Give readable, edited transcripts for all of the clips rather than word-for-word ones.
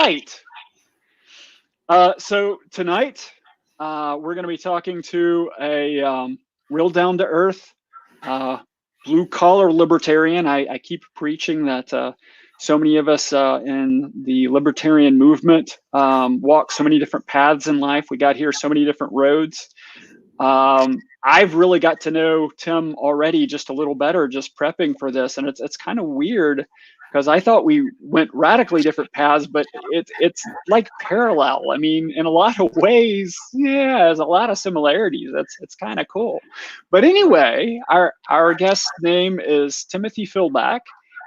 right. So tonight, we're going to be talking to a real down-to-earth, blue-collar libertarian. I keep preaching that so many of us in the libertarian movement walk so many different paths in life. We got here so many different roads. I've really got to know Tim already just a little better just prepping for this, and it's kind of weird because I thought we went radically different paths, but it's like parallel. I mean, in a lot of ways, yeah, there's a lot of similarities. It's kind of cool. But anyway, our guest's name is Timothy Filback,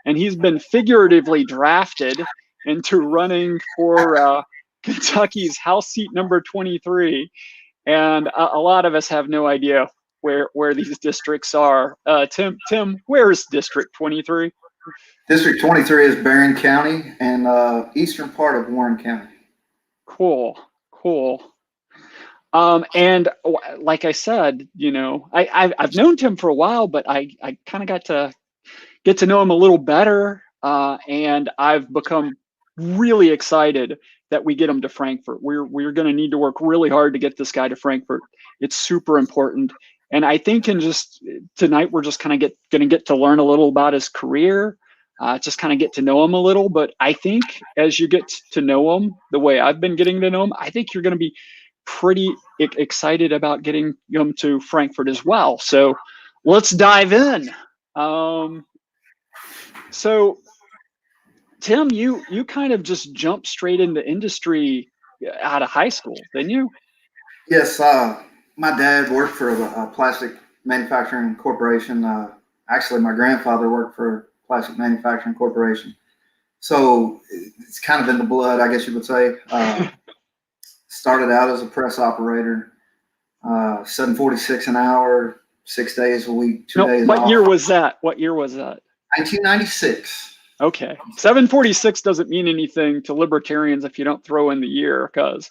and he's been figuratively drafted into running for Kentucky's House seat number 23. And a lot of us have no idea where these districts are. Tim, where is District 23? District 23 is Barron County and eastern part of Warren County. Cool. And like I said, you know, I've known Tim for a while, but I kind of got to get to know him a little better, and I've become really excited that we get him to Frankfurt. We're going to need to work really hard to get this guy to Frankfurt. It's super important. And I think tonight we're just kind of going to get to learn a little about his career, just kind of get to know him a little. But I think as you get to know him the way I've been getting to know him, I think you're going to be pretty excited about getting him to Frankfurt as well. So let's dive in. So Tim, you kind of just jumped straight into industry out of high school, didn't you? Yes, my dad worked for a plastic manufacturing corporation. Actually, my grandfather worked for a plastic manufacturing corporation. So it's kind of in the blood, I guess you would say. Started out as a press operator, $7.46 an hour, 6 days a week, 2 days off. What year was that? 1996. Okay, 746 doesn't mean anything to libertarians if you don't throw in the year, because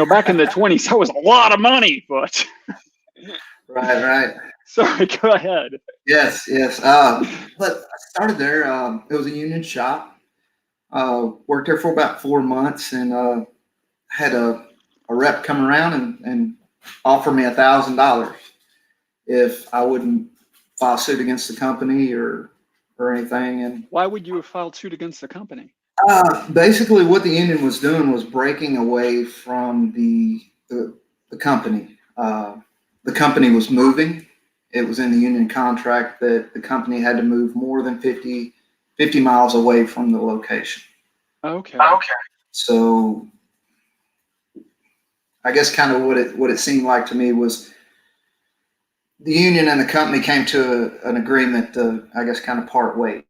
back in the 20s that was a lot of money. But right. Sorry, go ahead. Yes. But I started there. It was a union shop. Worked there for about 4 months, and had a rep come around and offer me $1,000 if I wouldn't file suit against the company or anything. And why would you have filed suit against the company? Basically, what the union was doing was breaking away from the company. The company was moving. It was in the union contract that the company had to move more than 50 miles away from the location. Okay. So I guess kind of what it seemed like to me was the union and the company came to an agreement to, I guess, kind of part ways.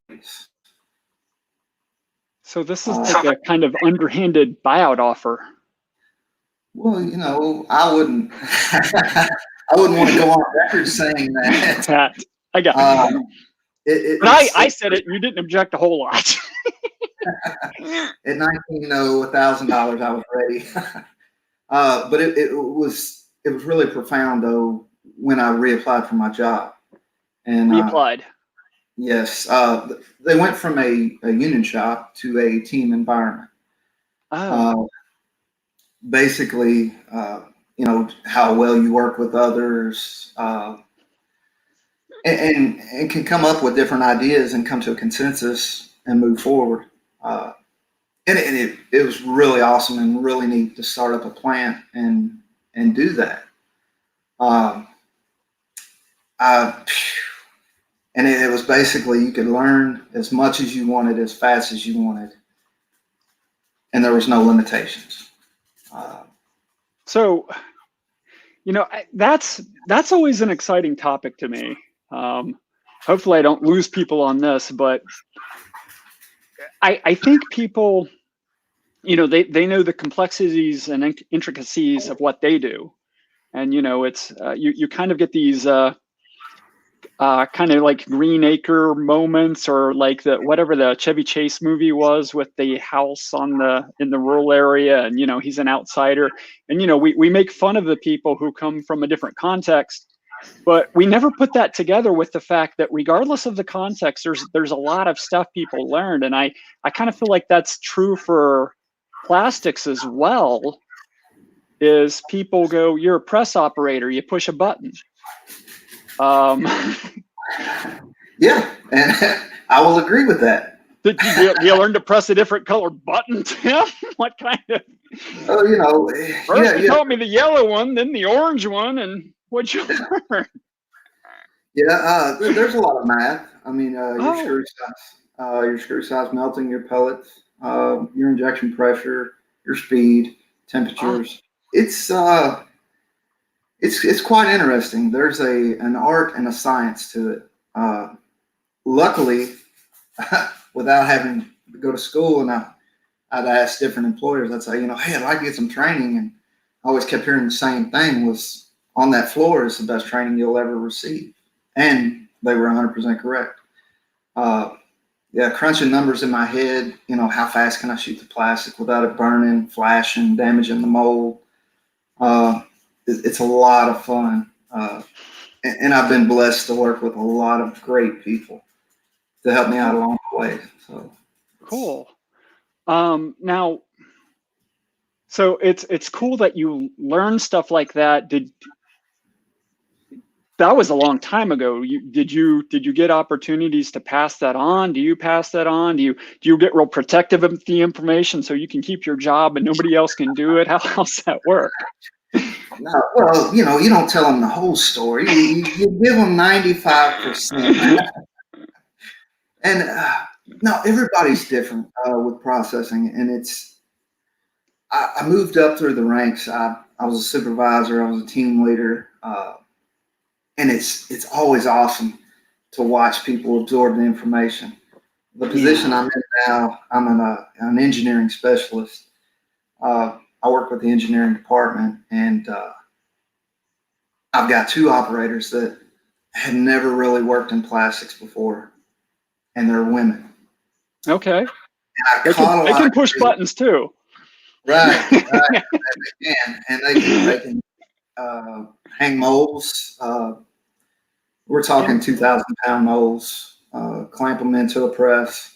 So this is like a kind of underhanded buyout offer. Well, I wouldn't want to go on record saying that. I got it. But I said it, and you didn't object a whole lot. At $1,000, I was ready. But it was really profound, though, when I reapplied for my job. And reapplied? Yes. They went from a union shop to a team environment. Basically, how well you work with others, and can come up with different ideas and come to a consensus and move forward. And it was really awesome and really neat to start up a plant and do that. And it was basically you could learn as much as you wanted, as fast as you wanted, and there was no limitations. So, that's always an exciting topic to me. Hopefully I don't lose people on this, but I think people, they know the complexities and intricacies of what they do. And, it's, you kind of get these kind of like Green Acre moments, or like whatever the Chevy Chase movie was with the house in the rural area, and he's an outsider, and we make fun of the people who come from a different context, but we never put that together with the fact that regardless of the context, there's a lot of stuff people learned. And I kind of feel like that's true for plastics as well is people go, you're a press operator, you push a button. Yeah, and I will agree with that. Did you learn to press a different color button, Tim? What kind of? Oh, you know, First you taught me the yellow one, then the orange one, and what'd you learn? Yeah, there's a lot of math. I mean, your screw size melting, your pellets, your injection pressure, your speed, temperatures. It's quite interesting. There's an art and a science to it. Luckily, without having to go to school, and I'd ask different employers, I'd say, hey, I'd like to get some training, and I always kept hearing the same thing: was on that floor is the best training you'll ever receive, and they were 100% correct. Yeah, crunching numbers in my head. How fast can I shoot the plastic without it burning, flashing, damaging the mold? It's a lot of fun, and I've been blessed to work with a lot of great people to help me out along the way. So cool. Now, so it's cool that you learn stuff like that. That was a long time ago. Did you get opportunities to pass that on? Do you pass that on? Do you get real protective of the information so you can keep your job and nobody else can do it? How's that work? No, well, you don't tell them the whole story. You give them 95%. And no, everybody's different with processing, and I moved up through the ranks. I was a supervisor. I was a team leader, and it's always awesome to watch people absorb the information. The position I'm in now, I'm an engineering specialist. I work with the engineering department, and I've got two operators that had never really worked in plastics before, and they're women. Okay. They can push buttons too. Right. They can, and they can hang molds. We're talking 2,000-pound molds. Clamp them into a press.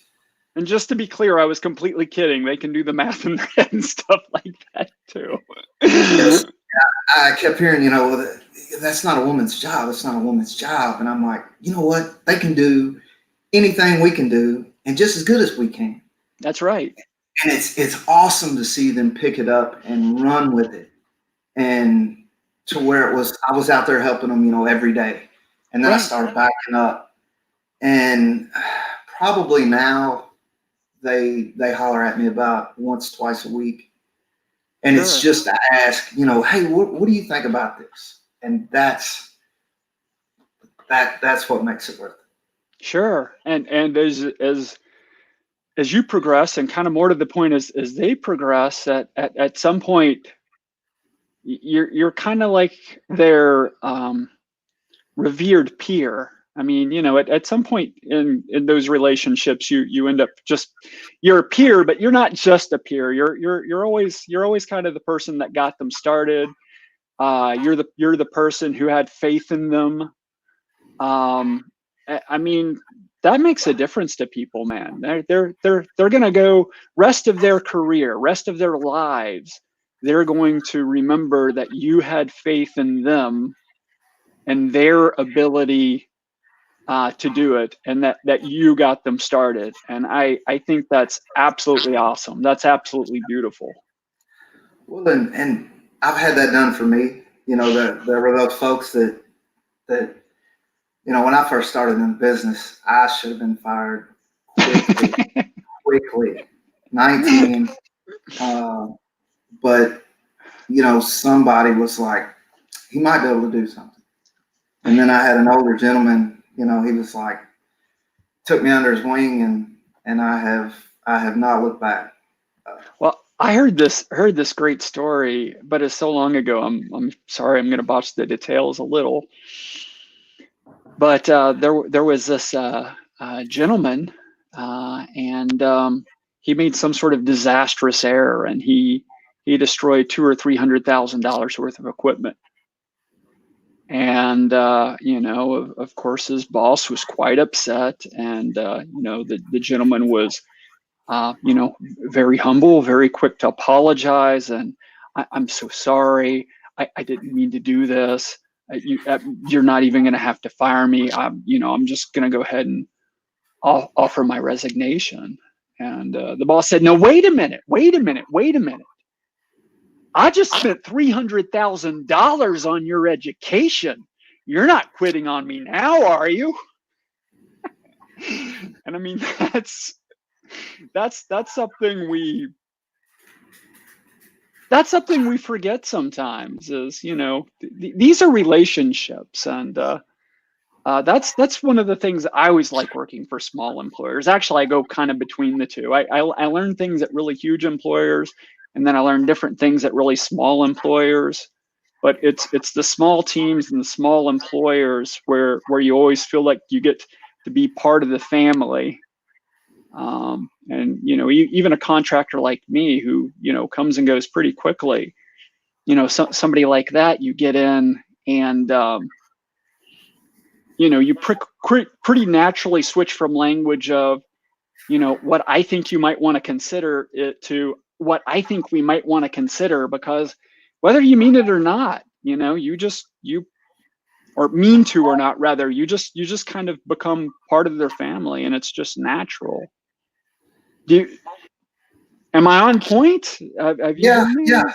And just to be clear, I was completely kidding. They can do the math in their head and stuff like that too. Yes. I kept hearing, that's not a woman's job. It's not a woman's job. And I'm like, you know what? They can do anything we can do, and just as good as we can. That's right. And it's awesome to see them pick it up and run with it, and to where I was out there helping them, every day. And then I started backing up, and probably now they holler at me about once, twice a week. And it's just to ask, hey, what do you think about this? And that's what makes it worth it. Sure. And as you progress, and kind of more to the point, as they progress, at some point, you're kind of like their revered peer. I mean, at some point in those relationships, you end up you're a peer, but you're not just a peer. You're always kind of the person that got them started. You're the person who had faith in them. I mean, that makes a difference to people, man. They're gonna go rest of their career, rest of their lives. They're going to remember that you had faith in them and their ability to do it, and that you got them started. And I think that's absolutely awesome. That's absolutely beautiful. Well, and I've had that done for me. There were those folks that when I first started in business, I should have been fired quickly. 19. But somebody was like, he might be able to do something. And then I had an older gentleman, he was like, took me under his wing, and I have not looked back. Well, I heard this great story, but it's so long ago. I'm sorry, I'm going to botch the details a little. But there was this gentleman, and he made some sort of disastrous error, and he destroyed $200,000 or $300,000 worth of equipment. And of course, his boss was quite upset, and the gentleman was you know, very humble, very quick to apologize, and I'm so sorry. I didn't mean to do this. You're not even going to have to fire me. You know, I'm just going to go ahead and offer my resignation. And the boss said, no, wait a minute. I just spent $300,000 on your education. You're not quitting on me now, are you? And I mean, that's something we forget sometimes, is, you know, these are relationships. And that's one of the things I always like working for small employers. Actually, I go kind of between the two. I learn things at really huge employers, and then I learn different things at really small employers. But it's the small teams and the small employers where you always feel like you get to be part of the family. And, you know, even a contractor like me who, you know, comes and goes pretty quickly, you know, somebody like that, you get in and, you know, you pretty naturally switch from language of, you know, what I think you might want to consider it to what I think we might want to consider, because whether you mean it or not, you know, or mean to or not, rather, you just kind of become part of their family, and it's just natural. Am I on point? Have you been there?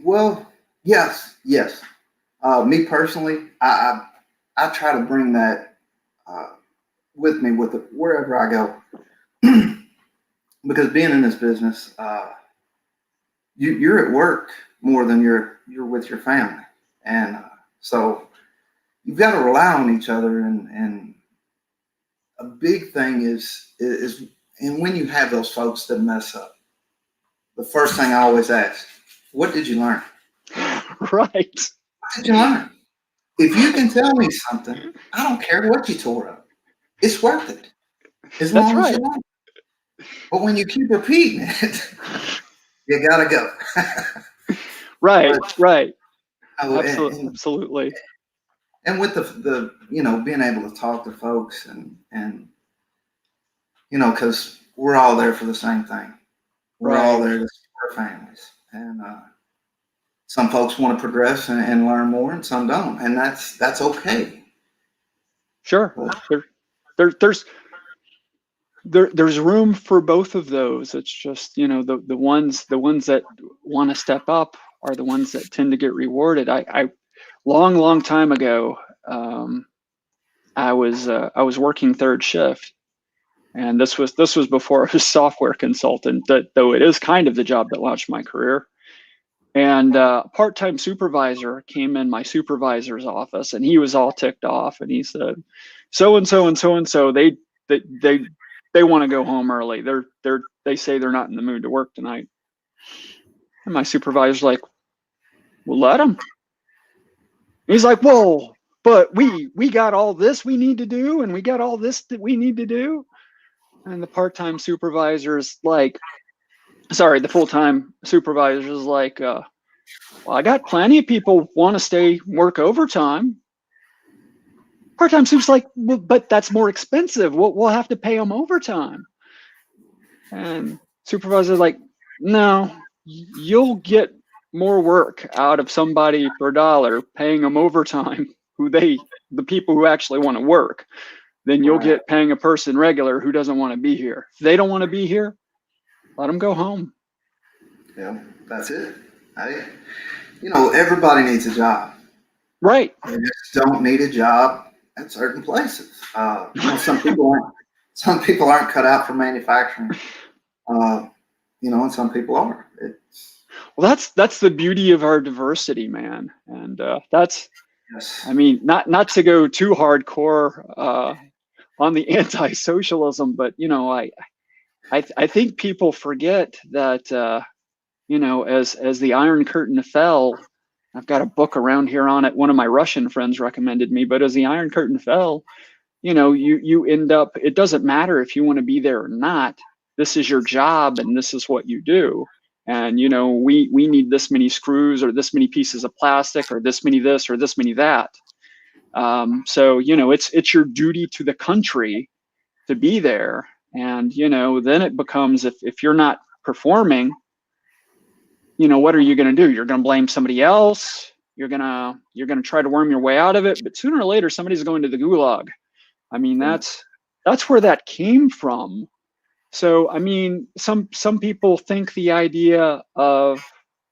Well, yes. Me personally, I try to bring that with me wherever I go, because being in this business, you're at work more than you're with your family, and so you've got to rely on each other. And a big thing is and when you have those folks that mess up, the first thing I always ask, what did you learn? Right. What did you learn? If you can tell me something, I don't care what you tore up. It's worth it. As long as you learn. But when you keep repeating it, you gotta go. Right. Absolutely. And with the you know, being able to talk to folks and you know, because we're all there for the same thing. We're all there to support our families. And some folks want to progress and learn more, and some don't. And that's okay. Sure. There's room for both of those. It's just, you know, the ones that want to step up are the ones that tend to get rewarded. I long time ago, I was working third shift, and this was before I was a software consultant, though it is kind of the job that launched my career. And a part-time supervisor came in my supervisor's office, and he was all ticked off, and he said, so and so and so and so, they want to go home early. They say they're not in the mood to work tonight. And my supervisor's like, well, let them. He's like, well, but we got all this we need to do, and we got all this that we need to do. And the part-time supervisor's like, sorry, the full-time supervisor's like, well, I got plenty of people want to work overtime. Part-time super's like, well, but that's more expensive. We'll have to pay them overtime. And supervisor's like, no, you'll get more work out of somebody per dollar paying them overtime, the people who actually want to work, than you'll get paying a person regular who doesn't want to be here. If they don't want to be here, let them go home. Yeah, that's it. You know, everybody needs a job. Right. They just don't need a job at certain places. You know, some people aren't cut out for manufacturing. You know, and some people are. Well, that's the beauty of our diversity, man. And that's, yes. I mean, not to go too hardcore on the anti-socialism, but, you know, I think people forget that, you know, as the Iron Curtain fell, I've got a book around here on it. One of my Russian friends recommended me, but as the Iron Curtain fell, you know, you end up, it doesn't matter if you want to be there or not. This is your job, and this is what you do. And, you know, we need this many screws, or this many pieces of plastic, or this many this, or this many that. So, you know, it's your duty to the country to be there. And, then it becomes, if you're not performing, what are you going to do? You're going to blame somebody else. You're going to try to worm your way out of it. But sooner or later, somebody's going to the gulag. I mean, that's where that came from. So, I mean, some people think the idea of,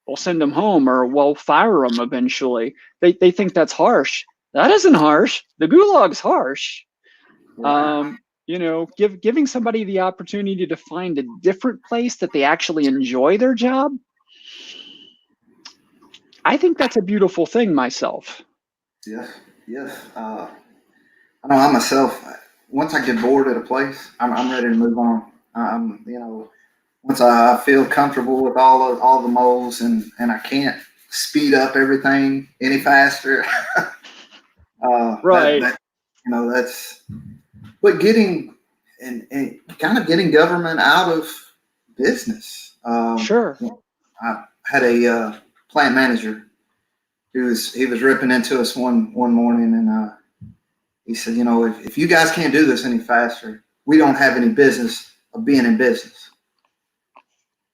we'll send them home, or we'll fire them eventually. They think that's harsh. That isn't harsh. The gulag's harsh. Giving somebody the opportunity to find a different place that they actually enjoy their job, I think that's a beautiful thing myself. Yes. I know I myself, once I get bored at a place, I'm ready to move on. Once I feel comfortable with all the moles and I can't speed up everything any faster. Right. That's, but getting and kind of getting government out of business. Sure. I had a plant manager he was ripping into us one morning, and he said, if you guys can't do this any faster, we don't have any business of being in business.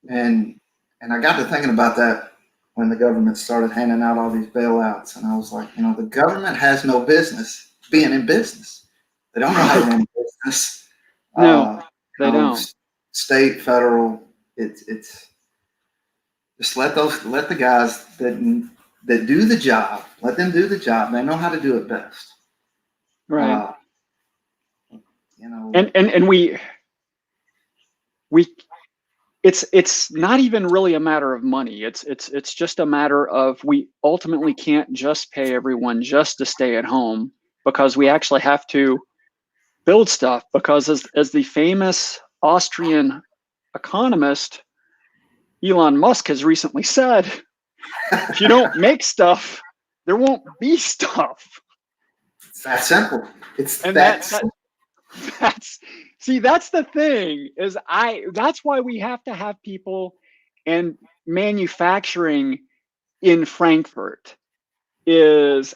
And I got to thinking about that when the government started handing out all these bailouts, and I was like, the government has no business being in business. They don't know how to run a business. No, they don't. State, federal, it's just let the guys that do the job, let them do the job. They know how to do it best. Right. And we it's not even really a matter of money. It's just a matter of, we ultimately can't just pay everyone just to stay at home, because we actually have to build stuff, because as the famous Austrian economist Elon Musk has recently said, if you don't make stuff, there won't be stuff. It's that simple. That's the thing, is that's why we have to have people and manufacturing in Frankfurt. Is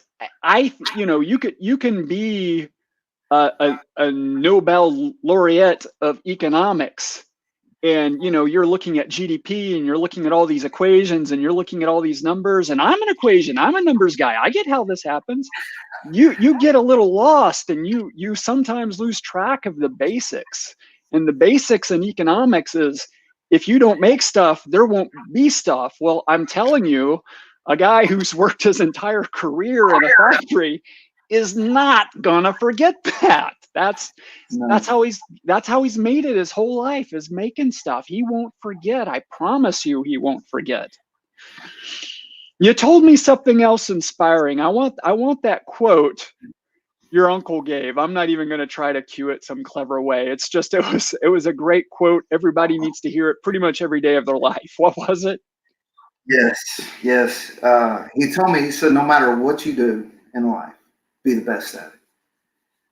you can be a Nobel laureate of economics, and you're looking at GDP, and you're looking at all these equations, and you're looking at all these numbers, and I'm a numbers guy. I get how this happens. You get a little lost, and you sometimes lose track of the basics. And the basics in economics is, if you don't make stuff, there won't be stuff. Well, I'm telling you, a guy who's worked his entire career in a factory is not gonna forget that. That's how he's made it his whole life, is making stuff. He won't forget. I promise you, he won't forget. You told me something else inspiring. I want that quote your uncle gave. I'm not even going to try to cue it some clever way. It's just, it was a great quote. Everybody needs to hear it pretty much every day of their life. What was it? Yes. He told me, he said, no matter what you do in life, be the best at it.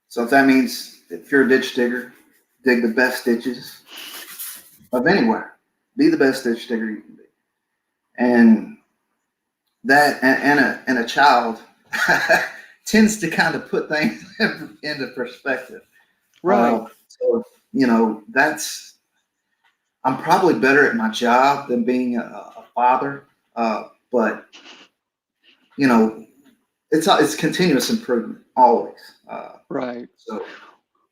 So if that means, if you're a ditch digger, dig the best ditches of anywhere. Be the best ditch digger you can be. And that, and a child tends to kind of put things into perspective. Right. So, I'm probably better at my job than being a father. But, it's continuous improvement, always. Right. So,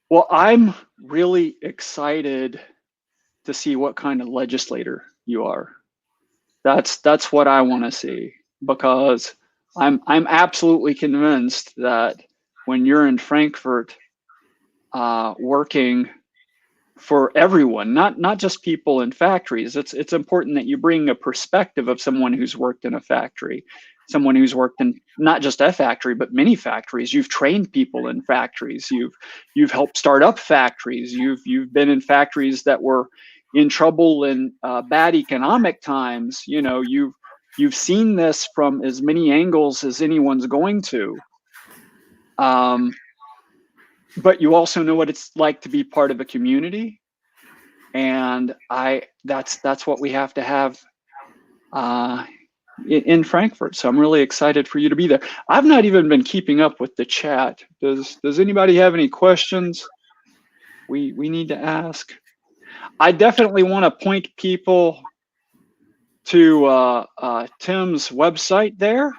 well, I'm really excited to see what kind of legislator you are. That's what I want to see, because I'm absolutely convinced that when you're in Frankfurt, working for everyone, not just people in factories, it's important that you bring a perspective of someone who's worked in a factory, someone who's worked in not just a factory, but many factories. You've trained people in factories. You've helped start up factories. You've been in factories that were in trouble in bad economic times. You've seen this from as many angles as anyone's going to. But you also know what it's like to be part of a community. And that's what we have to have in Frankfurt. So I'm really excited for you to be there. I've not even been keeping up with the chat. Does anybody have any questions? We need to ask. I definitely want to point people to Tim's website there,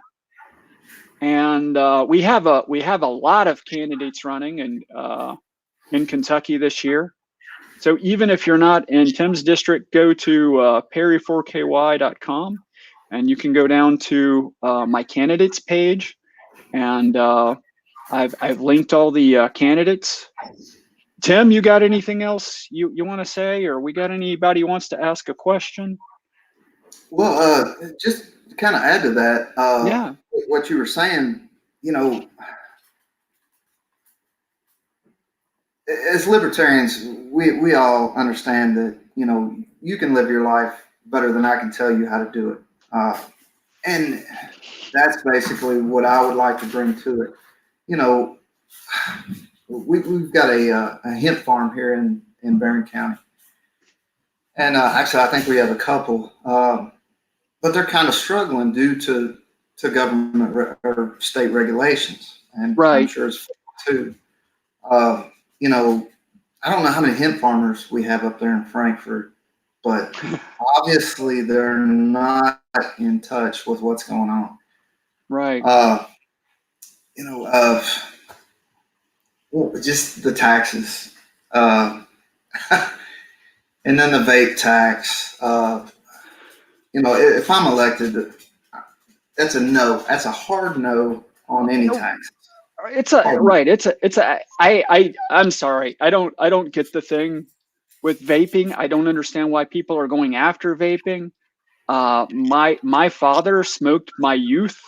and we have a lot of candidates running in Kentucky this year. So even if you're not in Tim's district, go to perry4ky.com, and you can go down to my candidates page, and I've linked all the candidates. Tim, you got anything else you want to say, or we got anybody who wants to ask a question? Well, just to kind of add to that, Yeah. what you were saying, you know, as libertarians, we all understand that, you know, you can live your life better than I can tell you how to do it. And that's basically what I would like to bring to it. You know, we've got a hemp farm here in Barron County. And actually, I think we have a couple, but they're kind of struggling due to government or state regulations. And Right. I'm sure it's too. You know, I don't know how many hemp farmers we have up there in Frankfurt, but obviously they're not in touch with what's going on. Right. You know, well, just the taxes, and then the vape tax. You know, if I'm elected, that's a no. That's a hard no on any taxes. It's a right. I'm sorry. I don't get the thing with vaping. I don't understand why people are going after vaping. My father smoked my youth.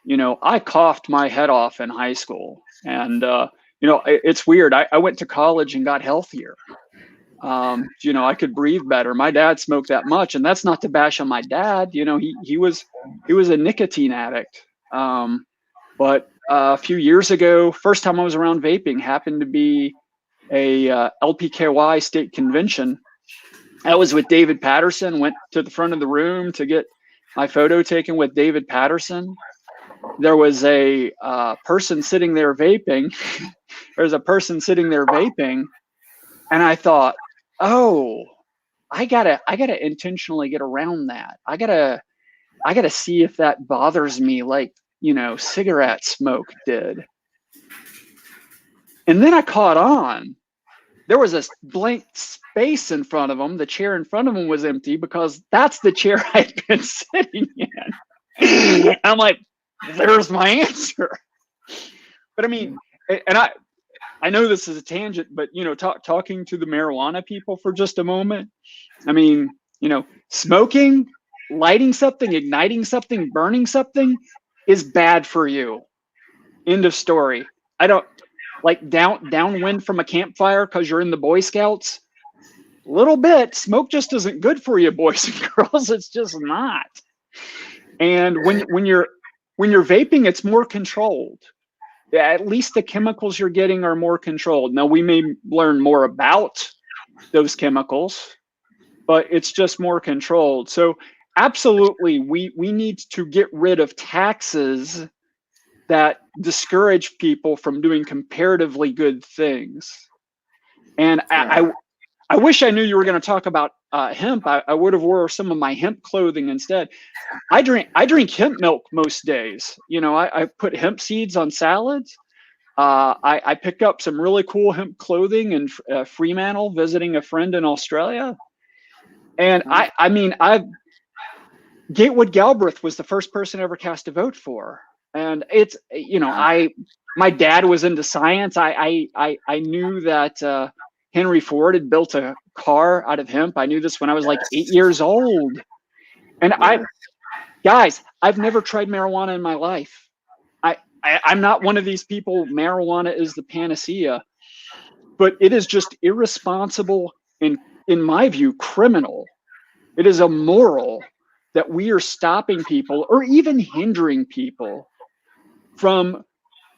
You know, I coughed my head off in high school, and you know, it's weird. I went to college and got healthier. You know, I could breathe better. My dad smoked that much, and that's not to bash on my dad. You know, he was a nicotine addict. But a few years ago, first time I was around vaping happened to be a LPKY state convention. I was with David Patterson, went to the front of the room to get my photo taken with David Patterson. There was a person sitting there vaping. There's a person sitting there vaping. And I thought, oh, I gotta intentionally get around that. I gotta see if that bothers me like, you know, cigarette smoke did. And then I caught on. There was a blank space in front of him. The chair in front of him was empty because that's the chair I'd been sitting in. I'm like, there's my answer. But I mean, and I know this is a tangent, but you know, talking to the marijuana people for just a moment. I mean, you know, smoking, lighting something, igniting something, burning something is bad for you. End of story. I don't like downwind from a campfire because you're in the Boy Scouts. A little bit. Smoke just isn't good for you, boys and girls. It's just not. And when you're vaping, it's more controlled. At least the chemicals you're getting are more controlled. Now we may learn more about those chemicals, but it's just more controlled. So absolutely, we need to get rid of taxes that discourage people from doing comparatively good things. And I wish I knew you were going to talk about hemp. I would have wore some of my hemp clothing instead. I drink hemp milk most days. You know, I put hemp seeds on salads. I picked up some really cool hemp clothing in Fremantle, visiting a friend in Australia. And I mean, Gatewood Galbraith was the first person I ever cast a vote for. And it's, you know, my dad was into science. I knew that Henry Ford had built a car out of hemp. I knew this when I was like 8 years old. And guys, I've never tried marijuana in my life. I'm not one of these people. Marijuana is the panacea, but it is just irresponsible and, in my view, criminal. It is immoral that we are stopping people or even hindering people from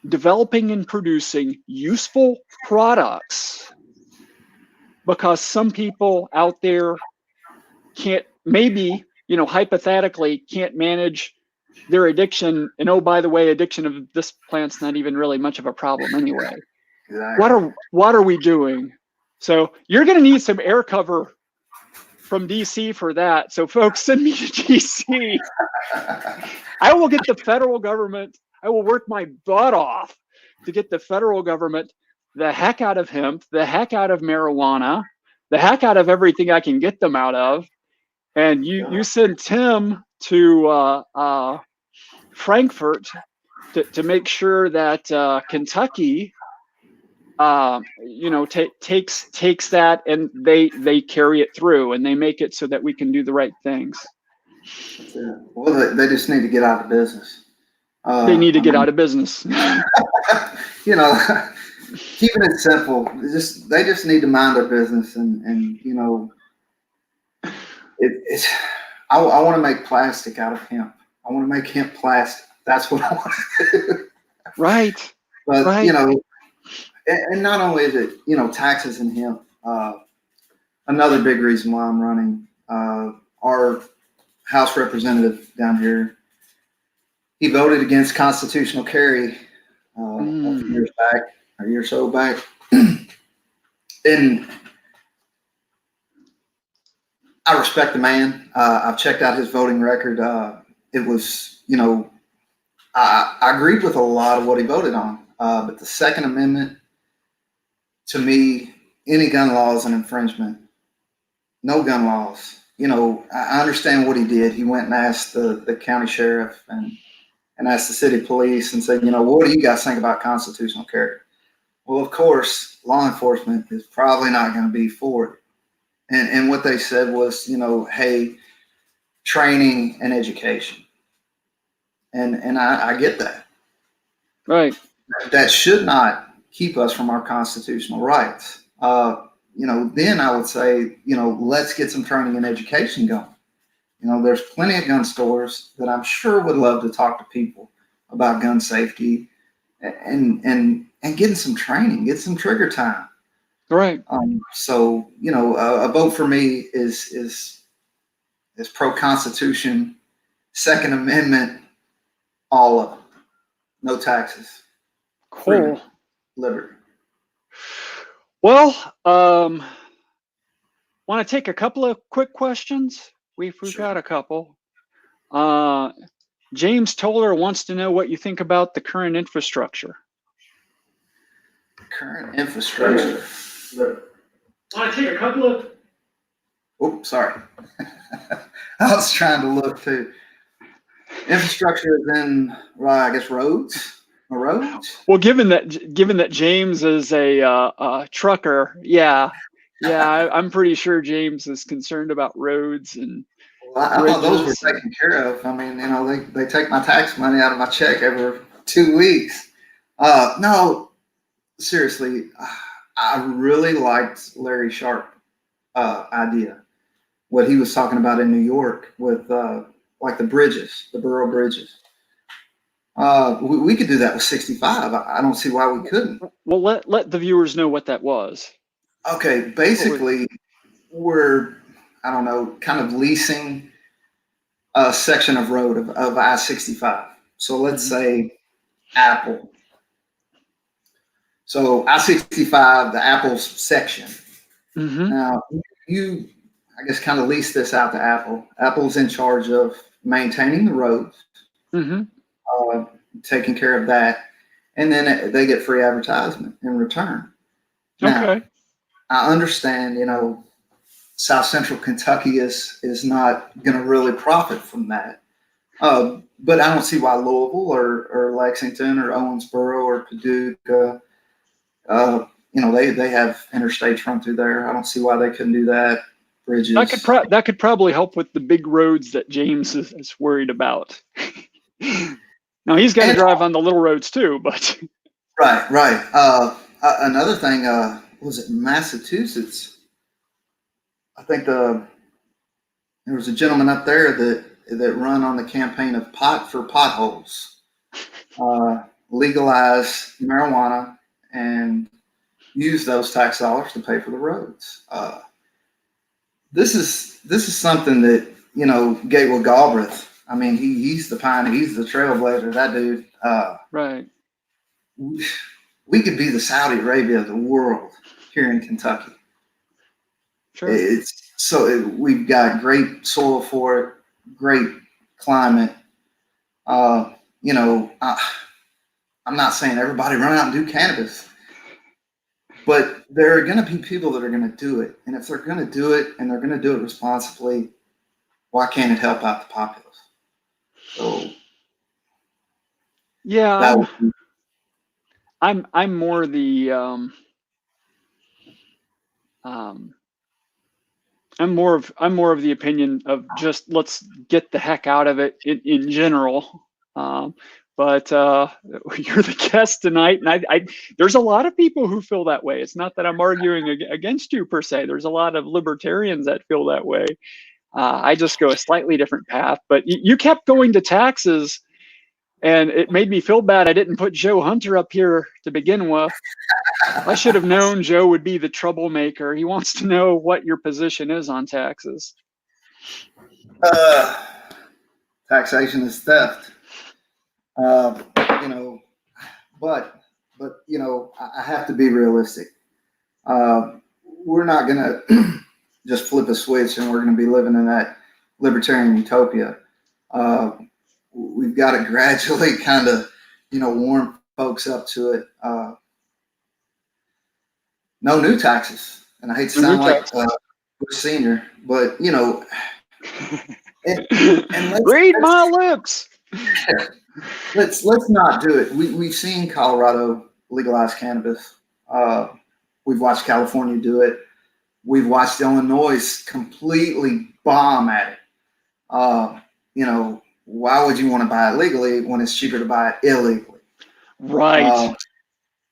developing and producing useful products because some people out there can't, maybe, you know, hypothetically can't manage their addiction. And oh, by the way, addiction of this plant's not even really much of a problem anyway. Exactly. What are we doing? So you're going to need some air cover from DC for that. So folks, send me to DC. I will get the federal government. I will work my butt off to get the federal government the heck out of hemp, the heck out of marijuana, the heck out of everything I can get them out of. And you send Tim to Frankfurt to make sure that Kentucky, takes that and they carry it through and they make it so that we can do the right things. Well, they just need to get out of business. They need to get out of business. You know, keeping it simple. They just need to mind their business, and you know, it's. I want to make plastic out of hemp. I want to make hemp plastic. That's what I want to do. Right. But right. you know, and not only is it taxes and hemp. Another big reason why I'm running. Our House representative down here, he voted against constitutional carry a few years back, a year or so back. And I respect the man. I've checked out his voting record. It was, I agreed with a lot of what he voted on. But the Second Amendment, to me, any gun law is an infringement. No gun laws. I understand what he did. He went and asked the county sheriff and asked the city police and said, what do you guys think about constitutional carry? Well, of course, law enforcement is probably not going to be for it. And what they said was, hey, training and education. And I get that. Right. That should not keep us from our constitutional rights. Then I would say, let's get some training and education going. There's plenty of gun stores that I'm sure would love to talk to people about gun safety and getting some training, get some trigger time. Right. So, a vote for me is pro-Constitution, Second Amendment, all of them. No taxes. Cool. Freedom, liberty. Well, want to take a couple of quick questions? We've got a couple. James Toller wants to know what you think about the current infrastructure. Current infrastructure. Want to take a couple of... Oops, sorry. I was trying to look too. Infrastructure is in, I guess, roads. Well, given that James is a trucker, yeah, I'm pretty sure James is concerned about roads and. Well, I thought those were taken care of. I mean, they take my tax money out of my check every 2 weeks. No, seriously, I really liked Larry Sharp idea. What he was talking about in New York with like the bridges, the borough bridges. We could do that with 65. I don't see why we couldn't. Well, let the viewers know what that was. Okay, basically, we're kind of leasing a section of road of I-65. So let's say Apple. So I-65, the Apple section. Mm-hmm. Now, you, I guess, kind of lease this out to Apple. Apple's in charge of maintaining the roads, taking care of that, and then they get free advertisement in return. Now, okay. I understand, South Central Kentucky is not going to really profit from that. But I don't see why Louisville or Lexington or Owensboro or Paducah, they have interstates run through there. I don't see why they couldn't do that. Bridges. That could probably help with the big roads that James is worried about. Now he's got to drive on the little roads too, but. Right. Another thing, was it Massachusetts? I think there was a gentleman up there that run on the campaign of pot for potholes, legalize marijuana and use those tax dollars to pay for the roads. This is something that Gatewood Galbraith. I mean, he's the pioneer. He's the trailblazer. That dude. Right. we could be the Saudi Arabia of the world here in Kentucky. Sure. We've got great soil for it, great climate. You know, I'm not saying everybody run out and do cannabis, but there are going to be people that are going to do it. And if they're going to do it and they're going to do it responsibly, why can't it help out the populace? So yeah, I'm more the I'm more of the opinion of just let's get the heck out of it in general. But you're the guest tonight, and I there's a lot of people who feel that way. It's not that I'm arguing against you per se. There's a lot of libertarians that feel that way. I just go a slightly different path. But you kept going to taxes, and it made me feel bad I didn't put Joe Hunter up here to begin with. I should have known Joe would be the troublemaker. He wants to know what your position is on taxes. Taxation is theft. You know, but you know, I have to be realistic. We're not going to just flip a switch and we're going to be living in that libertarian utopia. We've got to gradually kind of, you know, warm folks up to it. No new taxes. And I hate to sound like a senior, but, you know, and read my lips. Let's not do it. We've seen Colorado legalize cannabis. We've watched California do it. We've watched Illinois completely bomb at it. You know, why would you want to buy it legally when it's cheaper to buy it illegally? Right.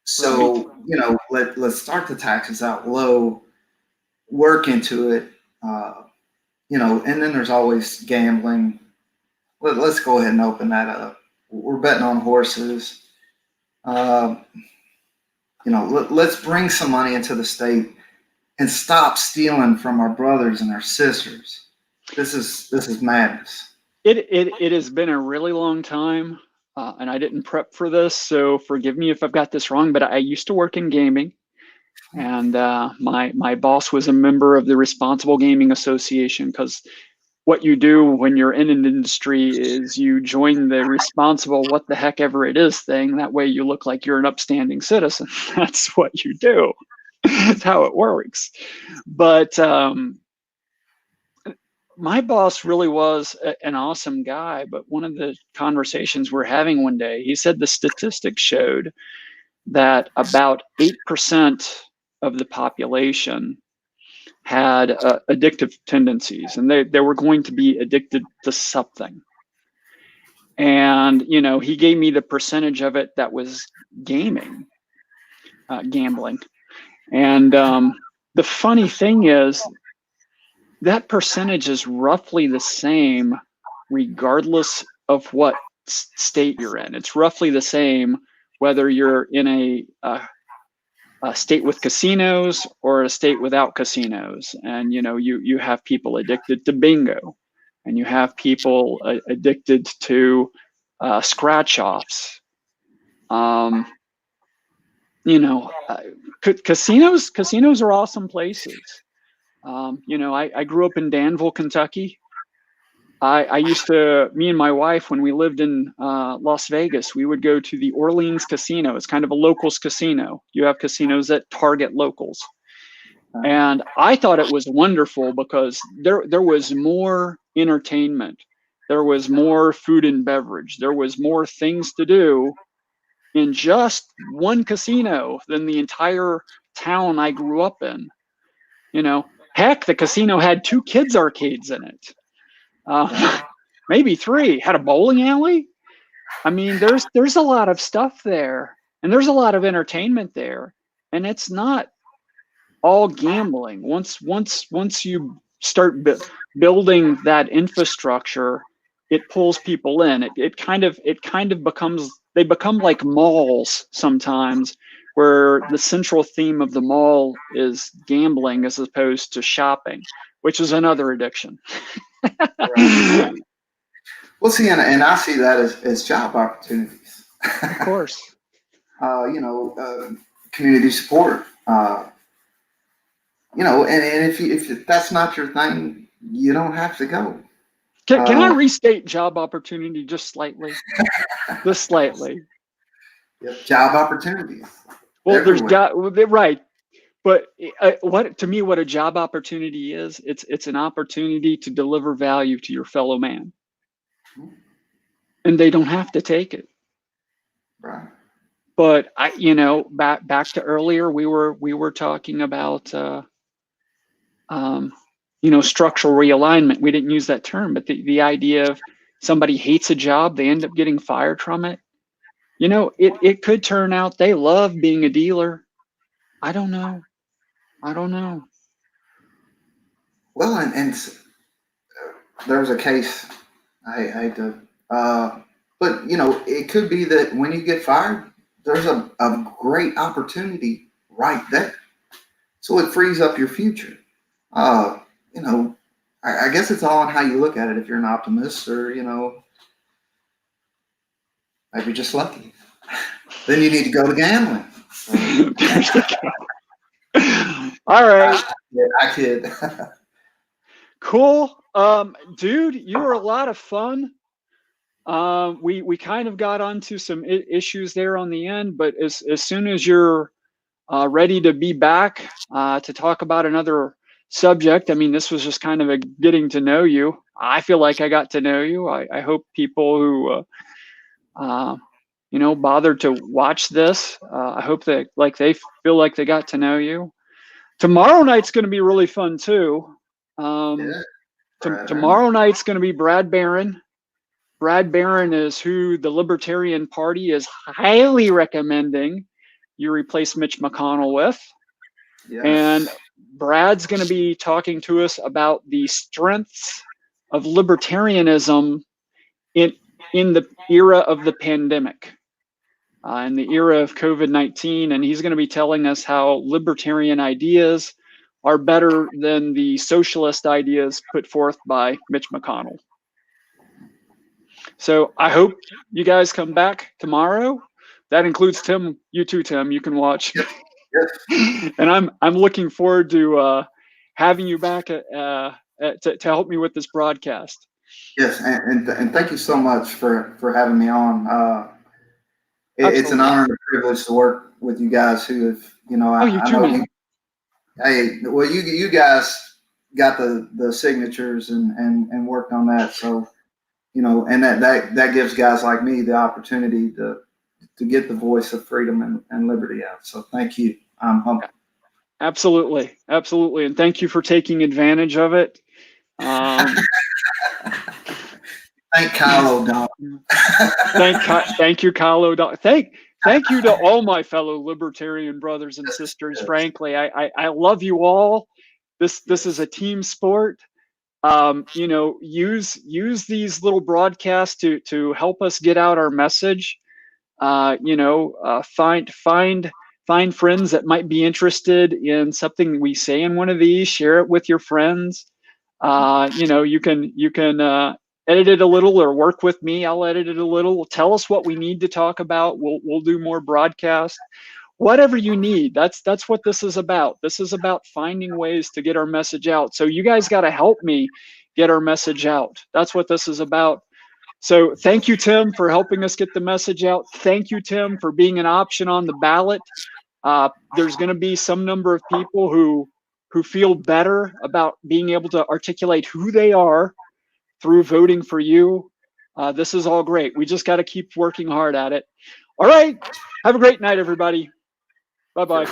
So, you know, let's start the taxes out low, work into it, you know, and then there's always gambling. Let's go ahead and open that up. We're betting on horses. You know, let's bring some money into the state and stop stealing from our brothers and our sisters. This is madness. It has been a really long time, and I didn't prep for this, so forgive me if I've got this wrong, but I used to work in gaming, and my boss was a member of the Responsible Gaming Association, because what you do when you're in an industry is you join the responsible what the heck ever it is thing. That way you look like you're an upstanding citizen. That's what you do. That's how it works. But my boss really was an awesome guy. But one of the conversations we're having one day, he said the statistics showed that about 8% of the population had addictive tendencies, and they were going to be addicted to something. And, you know, he gave me the percentage of it that was gambling. And the funny thing is that percentage is roughly the same regardless of what state you're in. It's roughly the same whether you're in a state with casinos or a state without casinos. And, you know, you have people addicted to bingo, and you have people addicted to scratch offs. You know, casinos are awesome places. You know, I grew up in Danville, Kentucky. I used to, me and my wife, when we lived in Las Vegas, we would go to the Orleans Casino. It's kind of a locals casino. You have casinos that target locals. And I thought it was wonderful because there was more entertainment. There was more food and beverage. There was more things to do in just one casino than the entire town I grew up in. You know, heck, the casino had 2 kids arcades in it. Maybe 3. Had a bowling alley. I mean, there's a lot of stuff there, and there's a lot of entertainment there, and it's not all gambling. Once you start building that infrastructure, it pulls people in. It kind of becomes, they become like malls sometimes, where the central theme of the mall is gambling as opposed to shopping, which is another addiction. Right. Well, see, and I see that as job opportunities. Of course. community support. And if that's not your thing, you don't have to go. Can I restate job opportunity just slightly? Just slightly. Job opportunities. Well, everywhere. there's right. But what a job opportunity is, it's an opportunity to deliver value to your fellow man, and they don't have to take it. Right. But back to earlier, we were talking about structural realignment. We didn't use that term, but the idea of somebody hates a job, they end up getting fired from it. It could turn out they love being a dealer. I don't know. Well, and there was a case. I hate to, but it could be that when you get fired, there's a great opportunity right there. So it frees up your future. I guess it's all on how you look at it. If you're an optimist, or maybe just lucky, then you need to go to gambling. All right. I kid. Cool. Dude, you were a lot of fun. We kind of got onto some issues there on the end, but as soon as you're ready to be back to talk about another subject, I mean, this was just kind of a getting to know you. I feel like I got to know you. I hope people who bothered to watch this, I hope that they feel like they got to know you. Tomorrow night's going to be really fun too. Tomorrow night's going to be Brad Barron. Brad Barron is who the Libertarian Party is highly recommending you replace Mitch McConnell with. Yes. And Brad's going to be talking to us about the strengths of libertarianism in the era of the pandemic, in the era of COVID-19. And he's going to be telling us how libertarian ideas are better than the socialist ideas put forth by Mitch McConnell. So I hope you guys come back tomorrow. That includes Tim. You too, Tim. You can watch. Yes. And I'm looking forward to having you back to help me with this broadcast. Yes, and thank you so much for having me on. It's an honor and a privilege to work with you guys who have, you guys got the signatures and worked on that. So, and that gives guys like me the opportunity to get the voice of freedom and liberty out. So thank you. I'm humbled. Absolutely. And thank you for taking advantage of it. Thank Kyle O'Donnell. Thank you, Kyle O'Donnell. Thank you to all my fellow libertarian brothers and sisters. Yes. Frankly, I love you all. This is a team sport. Use these little broadcasts to help us get out our message. Find friends that might be interested in something we say in one of these. Share it with your friends. You can edit it a little, or work with me. I'll edit it a little. Tell us what we need to talk about. We'll do more broadcasts. Whatever you need. That's what this is about. This is about finding ways to get our message out. So you guys got to help me get our message out. That's what this is about. So thank you, Tim, for helping us get the message out. Thank you, Tim, for being an option on the ballot. There's going to be some number of people who feel better about being able to articulate who they are through voting for you. This is all great. We just got to keep working hard at it. All right. Have a great night, everybody. Bye-bye.